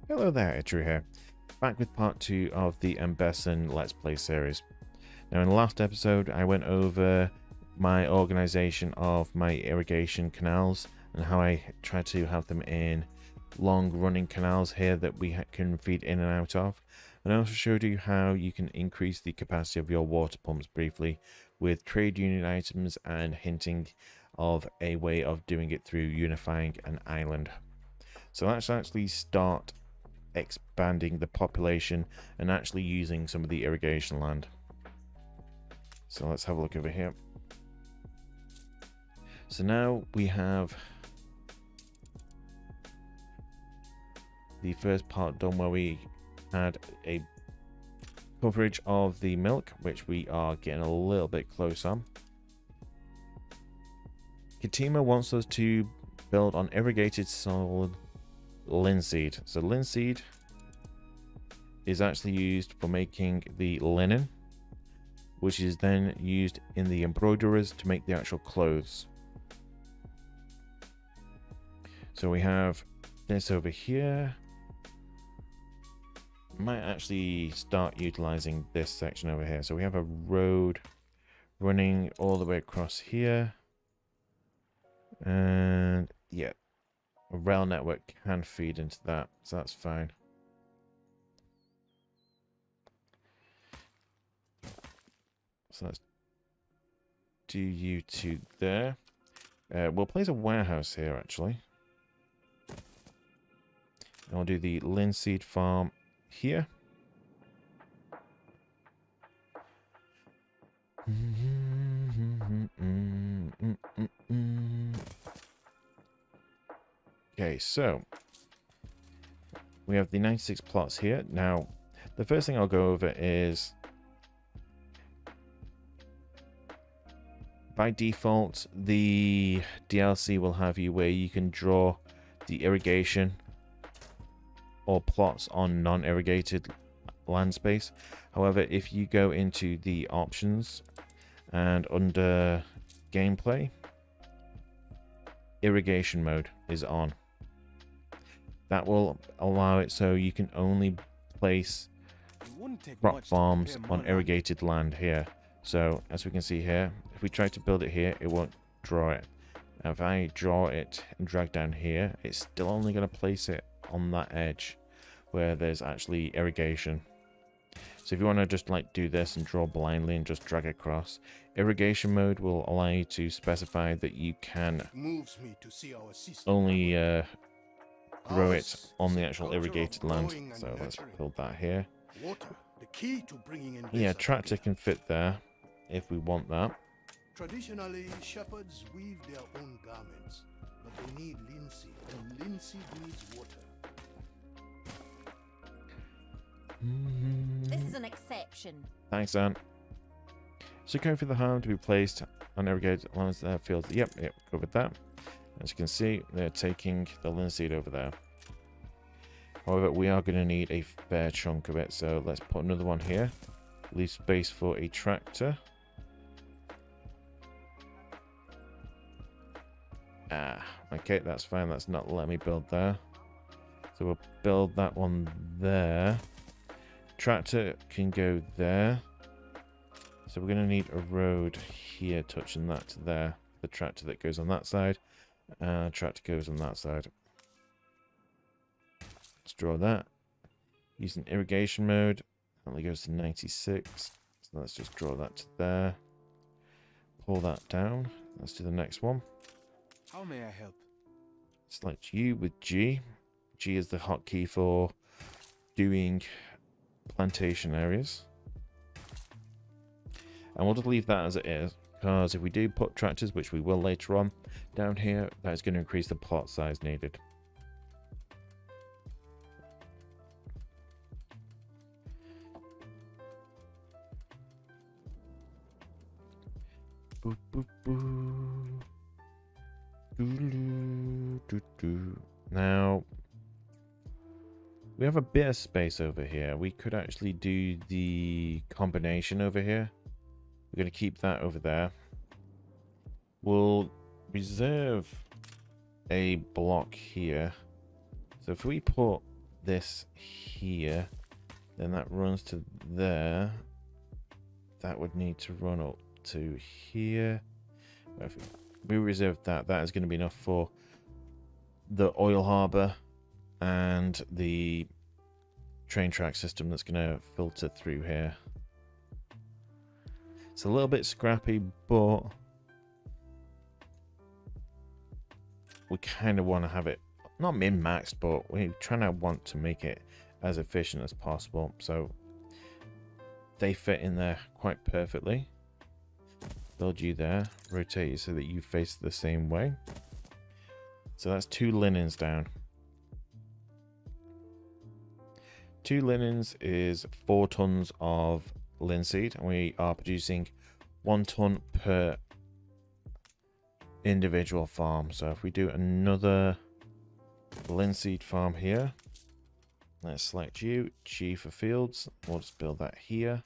Hello there, Itru here, back with part 2 of the Enbesa Let's Play series. Now in the last episode I went over my organisation of my irrigation canals and how I try to have them in long running canals here that we can feed in and out of, and I also showed you how you can increase the capacity of your water pumps briefly with trade union items and hinting of a way of doing it through unifying an island. So let's actually start expanding the population and actually using some of the irrigation land. So let's have a look over here. So now we have the first part done where we had a coverage of the milk, which we are getting a little bit close on. Katima wants us to build on irrigated solid linseed. So linseed is actually used for making the linen, which is then used in the embroiderers to make the actual clothes. So we have this over here. Might actually start utilizing this section over here. So we have a road running all the way across here, and yeah, a rail network can feed into that, so that's fine. So let's do you two there. We'll place a warehouse here actually. And we'll do the linseed farm here. Okay, so we have the 96 plots here. Now, the first thing I'll go over is, by default, the DLC will have you where you can draw the irrigation or plots on non-irrigated land space. However, if you go into the options and under gameplay, irrigation mode is on. That will allow it so you can only place crop farms on irrigated land here. So as we can see here, if we try to build it here, it won't draw it. Now, if I draw it and drag down here, it's still only going to place it on that edge where there's actually irrigation. So if you want to just like do this and draw blindly and just drag across, irrigation mode will allow you to specify that you can only grow it on the actual irrigated land. So let's build that here. Yeah, tractor can fit there if we want that. Traditionally, shepherds weave their own garments, but they need linseed, and linseed needs water. This is an exception. Thanks, Anne. So going for the home to be placed on irrigated lands fields. Yep, go with that. As you can see, they're taking the linseed over there. However, we are going to need a fair chunk of it, so let's put another one here. Leave space for a tractor. Okay, that's fine. That's not letting me build there. So we'll build that one there. Tractor can go there. So we're going to need a road here touching that to there. The tractor that goes on that side. Tractor goes on that side. Let's draw that. Using irrigation mode. Only goes to 96. So let's just draw that to there. Pull that down. Let's do the next one. How may I help? Select U with G. G is the hotkey for doing plantation areas. And we'll just leave that as it is, because if we do put tractors, which we will later on, down here, that's going to increase the plot size needed. Boop, boop, boop. Now, we have a bit of space over here. We could actually do the combination over here. We're going to keep that over there. We'll reserve a block here. So if we put this here, then that runs to there. That would need to run up to here. If we reserve that, that is going to be enough for the oil harbor and the train track system that's going to filter through here. It's a little bit scrappy, but we kind of want to have it not min-maxed, but we trying to want to make it as efficient as possible, so they fit in there quite perfectly. Build you there, rotate you so that you face the same way. So that's 2 linens down. 2 linens is 4 tons of linseed, and we are producing 1 ton per individual farm. So if we do another linseed farm here, let's select you, G for fields. We'll just build that here.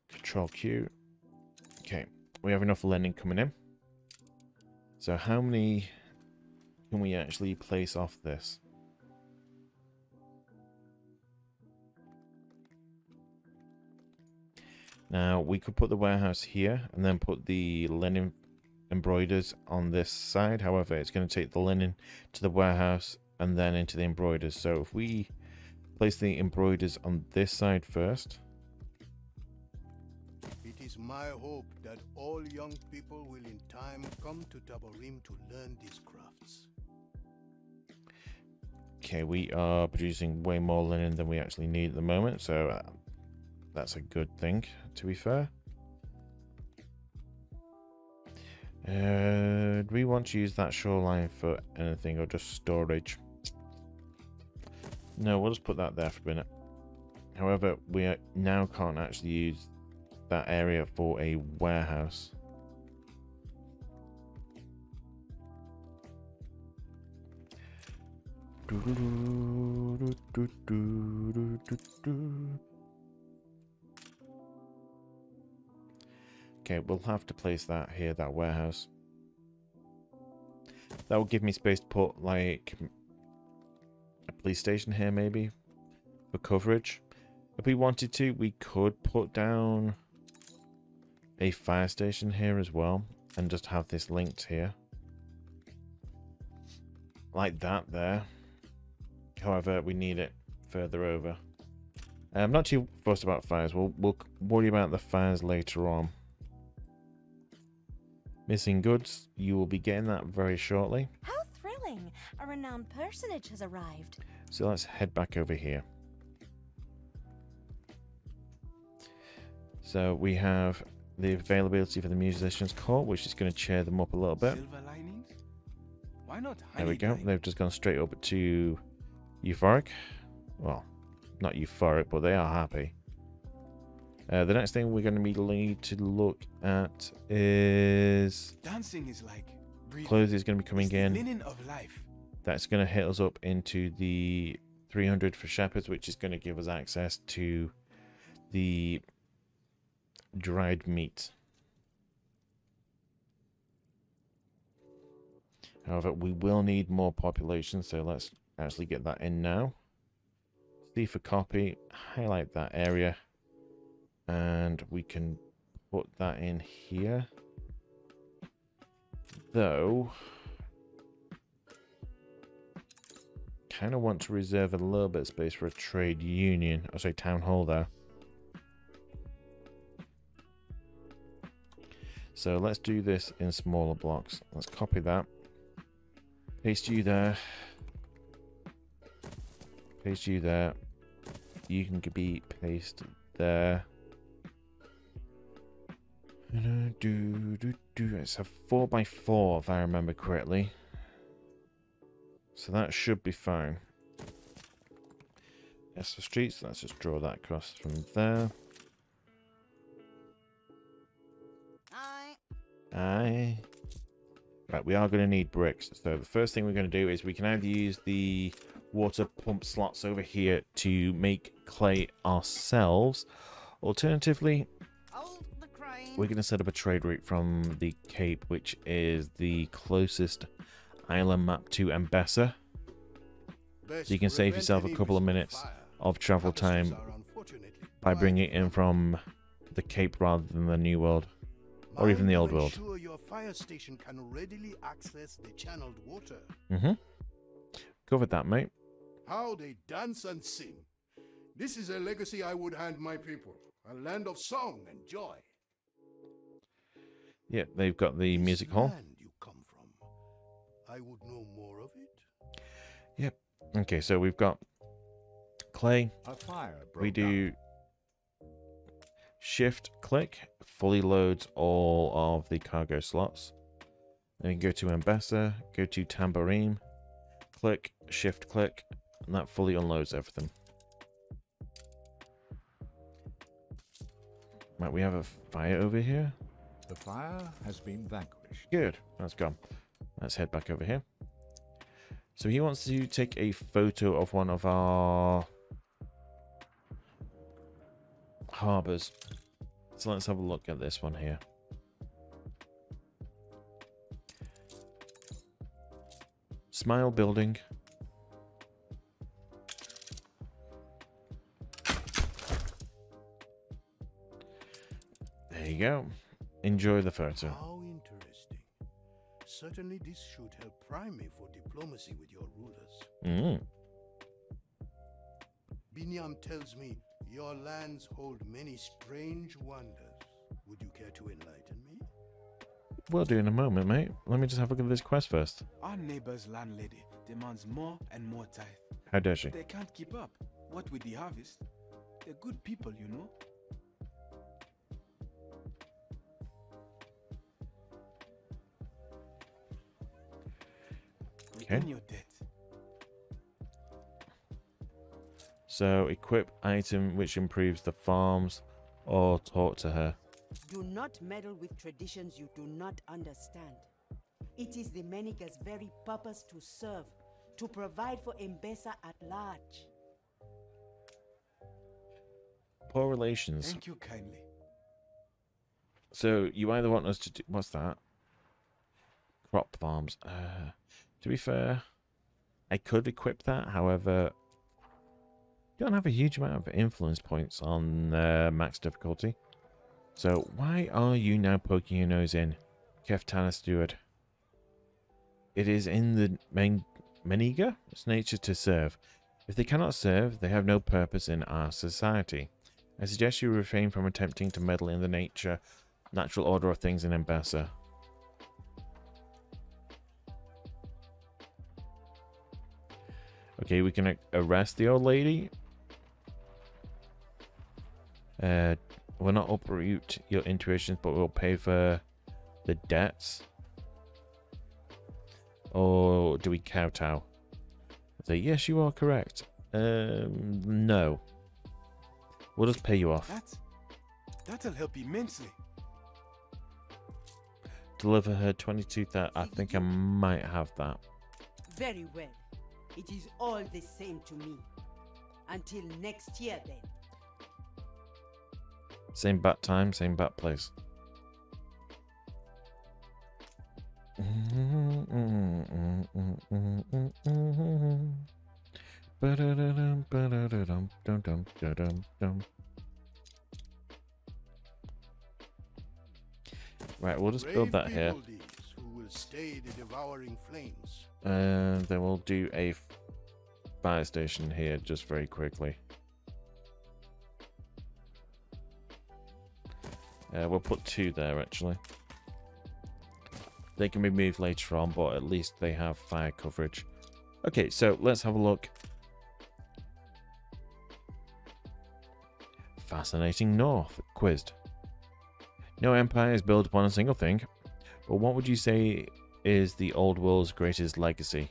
Control Q. Okay, we have enough linen coming in. So how many can we actually place off this? Now we could put the warehouse here and then put the linen embroiders on this side. However, it's going to take the linen to the warehouse and then into the embroiders. So if we place the embroiders on this side first. It is my hope that all young people will in time come to Tabarim to learn these crafts. Okay, we are producing way more linen than we actually need at the moment, so that's a good thing, to be fair. Do we want to use that shoreline for anything or just storage? No, we'll just put that there for a minute. However, we now can't actually use that area for a warehouse. Okay, we'll have to place that here, that warehouse. That will give me space to put like a police station here maybe for coverage. If we wanted to, we could put down a fire station here as well and just have this linked here. Like that there. However, we need it further over. I'm not too fussed about fires. We'll worry about the fires later on. Missing goods. You will be getting that very shortly. How thrilling! A renowned personage has arrived. So let's head back over here. So we have the availability for the musicians court, which is going to cheer them up a little bit. Silver linings? Why not There we go. honey-like? They've just gone straight up to euphoric. Well, not euphoric, but they are happy. The next thing we're going to need to look at is Dancing is like breathing. clothes is going to be coming It's the in. linen of life. That's going to hit us up into the 300 for shepherds, which is going to give us access to the dried meat. However, we will need more population, so let's actually get that in now. C for copy, highlight that area, and we can put that in here. Though, kind of want to reserve a little bit of space for a trade union. I say town hall there. So let's do this in smaller blocks. Let's copy that. Paste you there. Paste you there. You can be pasted there. It's a 4x4 if I remember correctly. So that should be fine. S for streets, let's just draw that across from there. Aye. Right, we are going to need bricks. So the first thing we're going to do is we can either use the water pump slots over here to make clay ourselves. Alternatively, we're going to set up a trade route from the Cape, which is the closest island map to Enbesa. Best So you can to save prevent yourself a any couple of risk minutes fire. of travel Tapestries time are unfortunately by quite bringing it in common. from the Cape rather than the New World. Or even Mind the you Old World. ensure your fire station can readily access the channeled water. Covered that, mate. How they dance and sing. This is a legacy I would hand my people. A land of song and joy. Yeah, they've got the This music hall. land you come from. I would know more of it. Yep. Okay, so we've got clay. A fire broke We out. do shift click, fully loads all of the cargo slots. Then you go to Enbesa, go to Tambourine, click, shift click, and that fully unloads everything. Right, we have a fire over here. The fire has been vanquished. Good, that's gone. Let's head back over here. So he wants to take a photo of one of our harbors. So let's have a look at this one here. Smile building. There you go. Enjoy the photo. How interesting. Certainly this should help prime me for diplomacy with your rulers. Binyam tells me your lands hold many strange wonders. Would you care to enlighten me? We'll do in a moment, mate. Let me just have a look at this quest first. Our neighbor's landlady demands more and more tithe. How dare she? They can't keep up. What with the harvest? They're good people, you know. Okay. In your debt. So, equip item which improves the farms, or talk to her. Do not meddle with traditions you do not understand. It is the Maniga's very purpose to serve, to provide for Enbesa at large. Poor relations. Thank you kindly. So, you either want us to do... What's that? Crop farms. To be fair, I could equip that. However, don't have a huge amount of influence points on max difficulty. So, why are you now poking your nose in, Keftana Steward? It is in the main Maniga? It's nature to serve. If they cannot serve, they have no purpose in our society. I suggest you refrain from attempting to meddle in the natural order of things in Enbesa. Okay, we can arrest the old lady. We'll not uproot your intuitions, but we'll pay for the debts. Or do we kowtow? Say, yes, you are correct. No. We'll just pay you off. That'll help immensely. Deliver her 22,000. I think I might have that. Very well. It is all the same to me. Until next year, then. Same bat time, same bat place. Right, we'll just build that here. Brave people these, who will stay the devouring flames. Then we'll do a fire station here just very quickly. We'll put 2 there actually. They can be moved later on, but at least they have fire coverage. Okay, so let's have a look. Fascinating North quizzed. No empire is built upon a single thing, but what would you say is the old world's greatest legacy?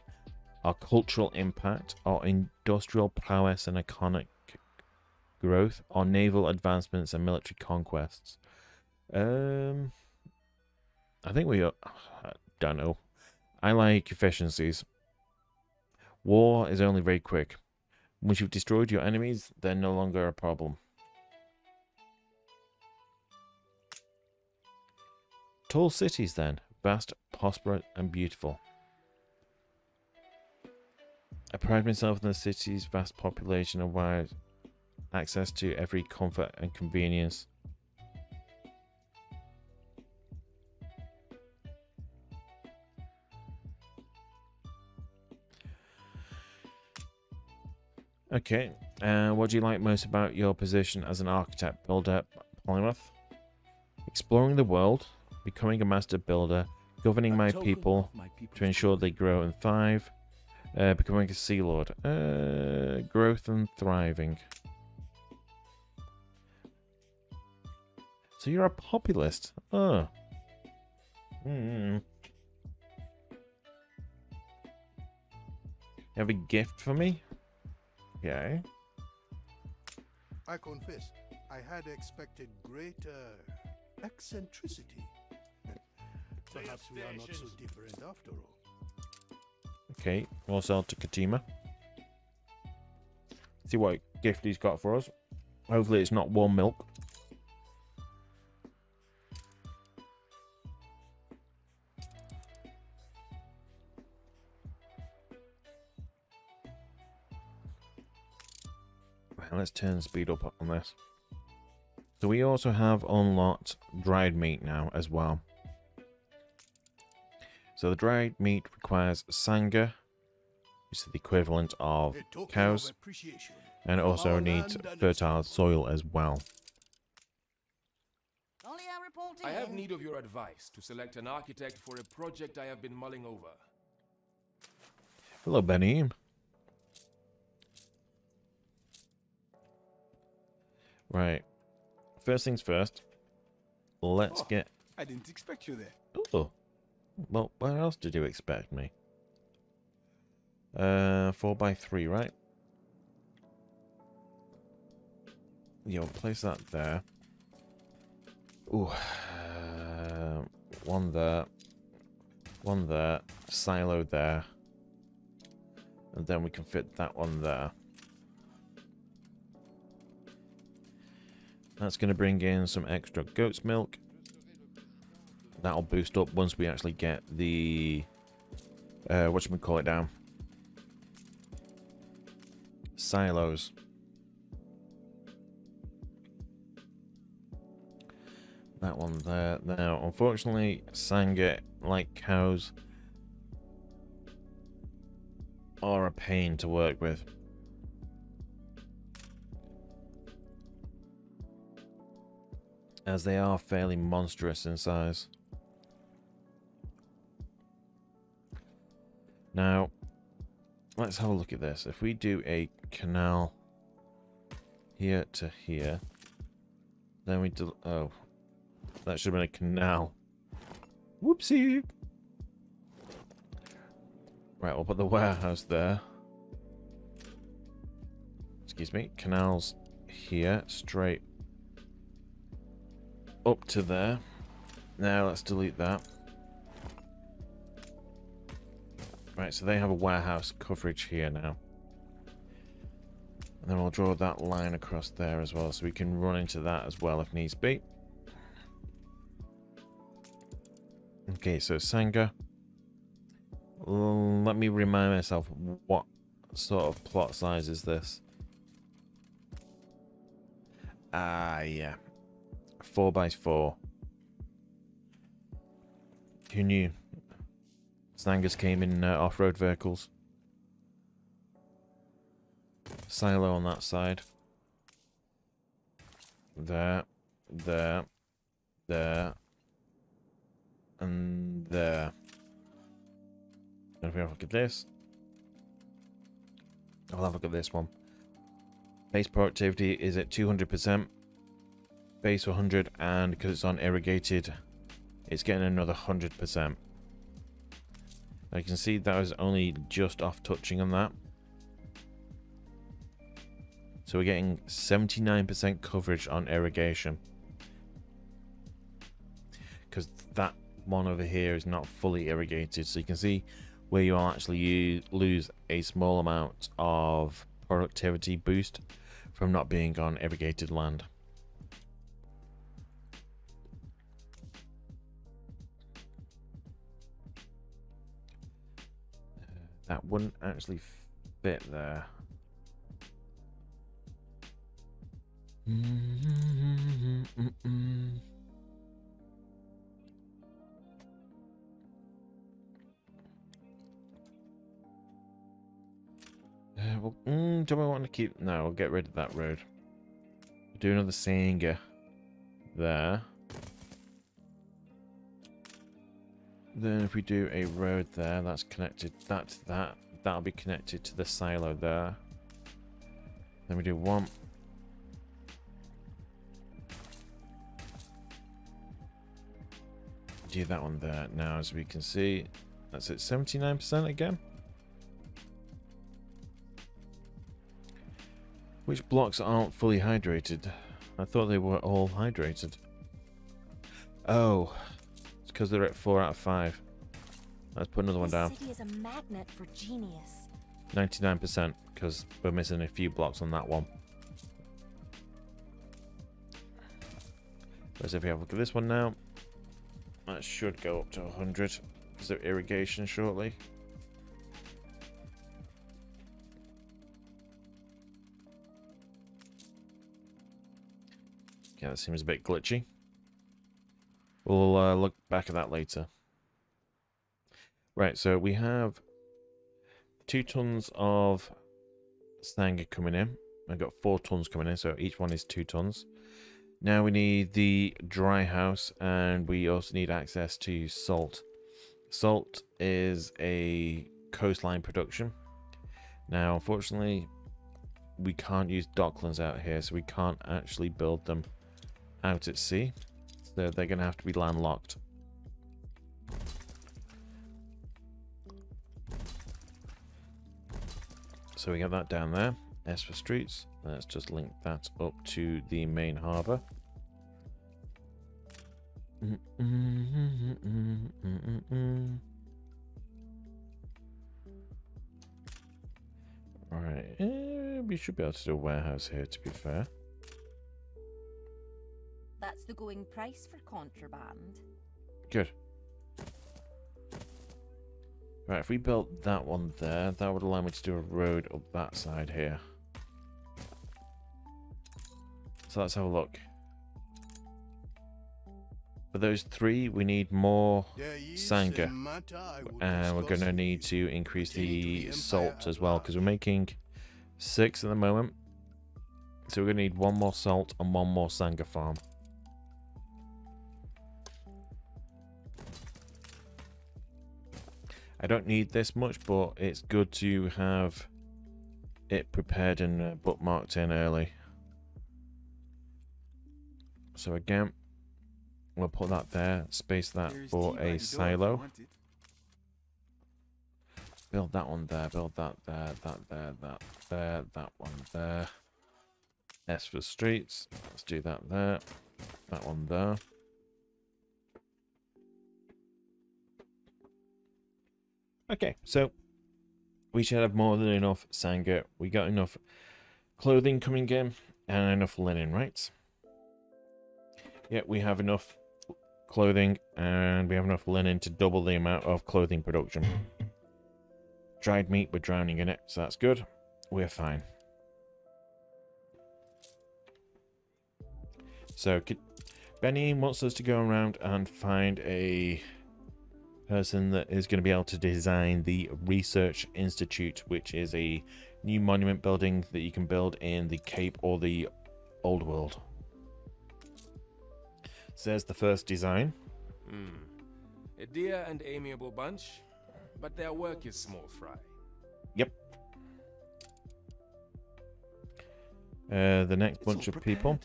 Our cultural impact, our industrial prowess and economic growth, our naval advancements and military conquests? I think I don't know. I like efficiencies. War is only very quick. Once you've destroyed your enemies, they're no longer a problem. Tall cities then, vast, prosperous and beautiful. I pride myself in the city's vast population and wide access to every comfort and convenience. Okay, what do you like most about your position as an architect builder, Polymath? Exploring the world, becoming a master builder, governing my people to ensure they grow and thrive, becoming a sea lord, growth and thriving. So you're a populist. Oh. You have a gift for me? Okay. I confess, I had expected greater eccentricity. Perhaps we are not so different after all. Okay, we'll sell to Katima. See what gift he's got for us. Hopefully it's not warm milk. Right, let's turn speed up on this. So we also have unlocked dried meat now as well. So the dried meat requires sanga, which is the equivalent of cows, and it also needs fertile soil as well. I have need of your advice to select an architect for a project I have been mulling over. Hello, Benny. Right. First things first. Let's get... I didn't expect you there. Oh. Well, where else did you expect me? 4x3, right? Yeah, we'll place that there. Ooh. One there. One there. Silo there. And then we can fit that one there. That's going to bring in some extra goat's milk. That'll boost up once we actually get the... whatchamacallit down. Silos. That one there. Now, unfortunately, Sanga, like cows, are a pain to work with. As they are fairly monstrous in size. Now, let's have a look at this. If we do a canal here to here, then we do... Oh, that should have been a canal. Whoopsie! Right, we'll put the warehouse there. Excuse me. Canals here, straight up to there. Now let's delete that. Right, so they have a warehouse coverage here now. And then we'll draw that line across there as well, so we can run into that as well if needs be. Okay, so Sanga. Let me remind myself, what sort of plot size is this? Yeah. 4x4. Who knew? Sangas came in off-road vehicles. Silo on that side. There. There. There. And there. And if we have a look at this. I'll have a look at this one. Base productivity is at 200%. Base 100, and because it's on irrigated, it's getting another 100%. Now you can see that was only just off touching on that. So we're getting 79% coverage on irrigation. Because that one over here is not fully irrigated. So you can see where you will actually lose a small amount of productivity boost from not being on irrigated land. That wouldn't actually bit there. Well, do I want to keep... No, we'll get rid of that road. Do another Singer there. Then if we do a road there, that's connected. That'll be connected to the silo there. Then we do one. Do that one there. Now, as we can see, that's at 79% again. Which blocks aren't fully hydrated? I thought they were all hydrated. Oh, it's because they're at 4 out of 5. Let's put another one down. This city is a magnet for genius. 99%, because we're missing a few blocks on that one. Whereas if we have a look at this one now, that should go up to 100 because of irrigation shortly. Yeah, that seems a bit glitchy. We'll look back at that later. Right, so we have 2 tons of Stanger coming in. I've got 4 tons coming in, so each one is 2 tons. Now we need the dry house, and we also need access to salt. Salt is a coastline production. Now, unfortunately, we can't use docklands out here, so we can't actually build them out at sea. So they're going to have to be landlocked. So we got that down there. S for streets. Let's just link that up to the main harbour. Alright, we should be able to do a warehouse here, to be fair. That's the going price for contraband. Good. Right, if we built that one there, that would allow me to do a road up that side here. So let's have a look. For those 3, we need more Sanger. And we're going to need to increase the salt as well, because we're making 6 at the moment. So we're going to need 1 more salt and 1 more Sanger farm. I don't need this much, but it's good to have it prepared and bookmarked in early. So again, we'll put that there, space that for a silo. Build that one there, build that there, that there, that there, that one there. S for streets, let's do that there, that one there. Okay, so we should have more than enough Sanger. We got enough clothing coming in and enough linen, right? Yeah, we have enough clothing and we have enough linen to double the amount of clothing production. Dried meat, we're drowning in it, so that's good. We're fine. So Benny wants us to go around and find a person that is going to be able to design the Research Institute, which is a new monument building that you can build in the Cape or the Old World. So there's the first design. A dear and amiable bunch, but their work is small fry. Yep. The next bunch of people.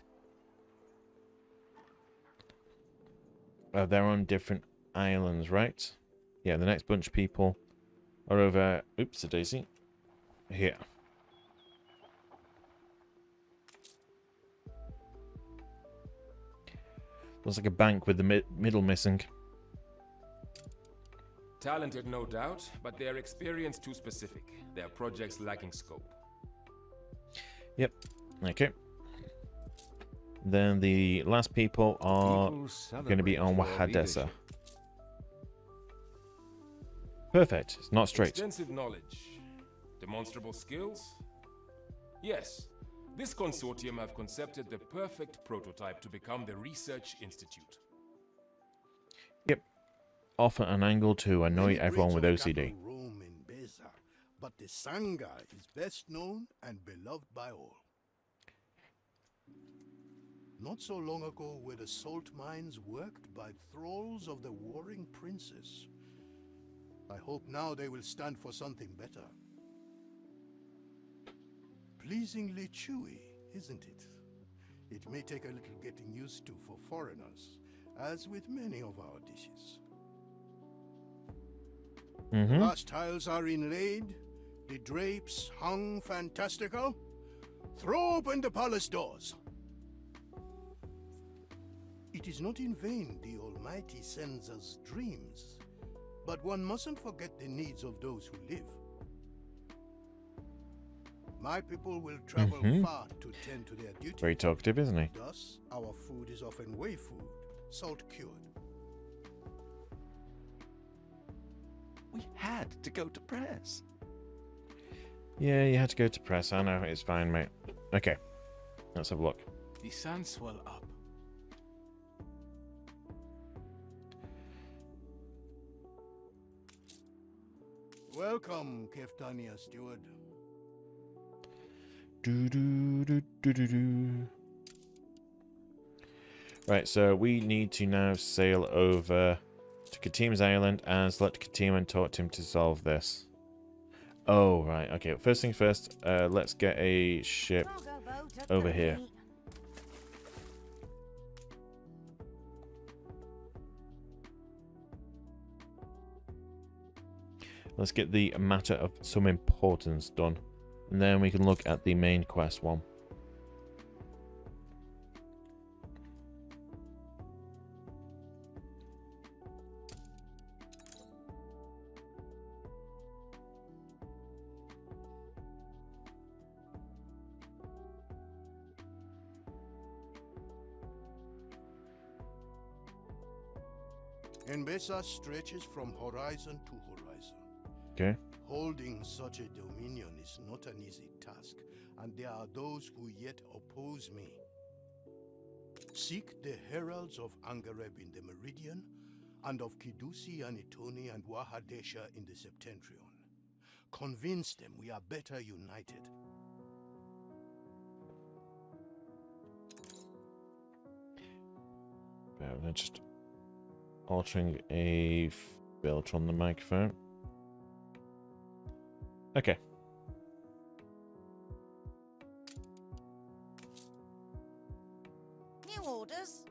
They're on different islands, right? Yeah, the next bunch of people are over... Oops, a daisy. Here. Looks like a bank with the middle missing. Talented, no doubt, but their experience too specific. Their projects lacking scope. Yep. Okay. Then the last people are going to be on Wahadesa. Perfect. It's not straight. Extensive knowledge. Demonstrable skills? Yes. This consortium have concepted the perfect prototype to become the research institute. Yep. Off at an angle to annoy Many everyone with breeds of OCD. cattle roam in Enbesa, but the Sanga is best known and beloved by all. Not so long ago were the salt mines worked by thralls of the warring princes. I hope now they will stand for something better. Pleasingly chewy, isn't it? It may take a little getting used to for foreigners, as with many of our dishes. Glass tiles are inlaid, the drapes hung fantastical. Throw open the palace doors. It is not in vain the Almighty sends us dreams, but one mustn't forget the needs of those who live. My people will travel far to tend to their duties. Very talkative, isn't he? Thus, our food is often way food, salt cured. We had to go to press. Yeah, you had to go to press. I know, it's fine, mate. Okay, let's have a look. The sand swell up. Welcome, Keftania Steward. Right, so we need to now sail over to Katim's island and select Katim and talk to him to solve this. Oh, right. Okay, first thing first, let's get a ship over here. Let's get the matter of some importance done. And then we can look at the main quest one. Enbesa stretches from horizon to horizon. Okay. Holding such a dominion is not an easy task, and there are those who yet oppose me. Seek the heralds of Angareb in the Meridian, and of Kidusi and Itoni and Wahadesha in the Septentrion. Convince them we are better united. I'm just altering a filter on the microphone. Okay. New orders?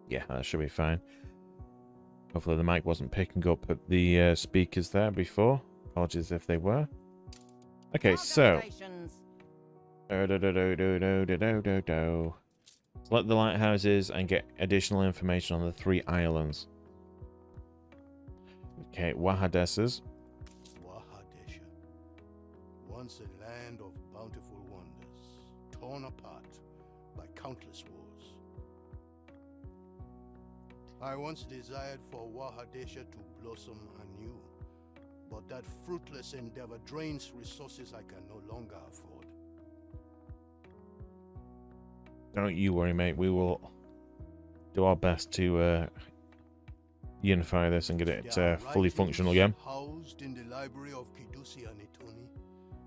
Yeah, that should be fine. Hopefully the mic wasn't picking up at the speakers there before. Apologies if they were. Okay, so select the lighthouses and get additional information on the 3 islands. Okay, Wahadesas. Wahadesha, once a land of bountiful wonders, torn apart by countless wars. I once desired for Wahadesha to blossom anew, but that fruitless endeavor drains resources I can no longer afford. Don't you worry, mate. We will do our best to unify this and get it fully functional again. Housed in the library of Kidusi and Itoni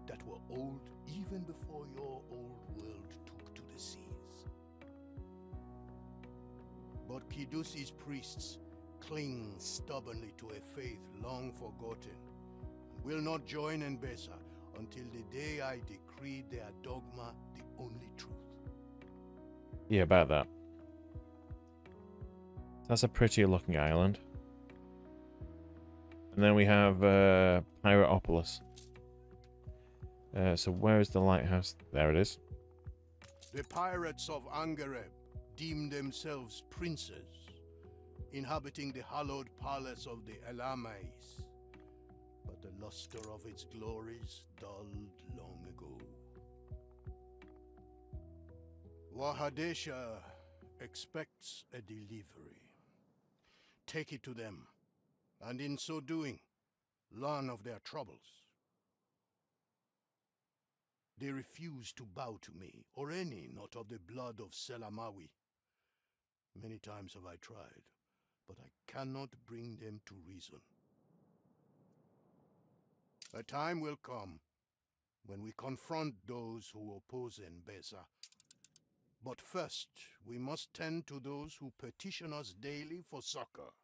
that were old even before your old world took to the seas. But Kidusi's priests cling stubbornly to a faith long forgotten and will not join Enbesa until the day I decree their dogma the only truth. Yeah, about that. That's a prettier looking island. And then we have Pyratopolis. So where is the lighthouse? There it is. The pirates of Angareb deem themselves princes, inhabiting the hallowed palace of the Elamais. But the luster of its glories dulled long ago. Wahadesha expects a delivery. Take it to them, and in so doing, learn of their troubles. They refuse to bow to me, or any not of the blood of Selamawi. Many times have I tried, but I cannot bring them to reason. A time will come when we confront those who oppose Enbesa. But first, we must tend to those who petition us daily for succor.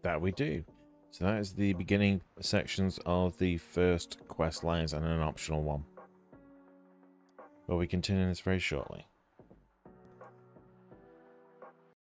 That we do. So that is the beginning sections of the first quest lines and an optional one. But we continue this very shortly.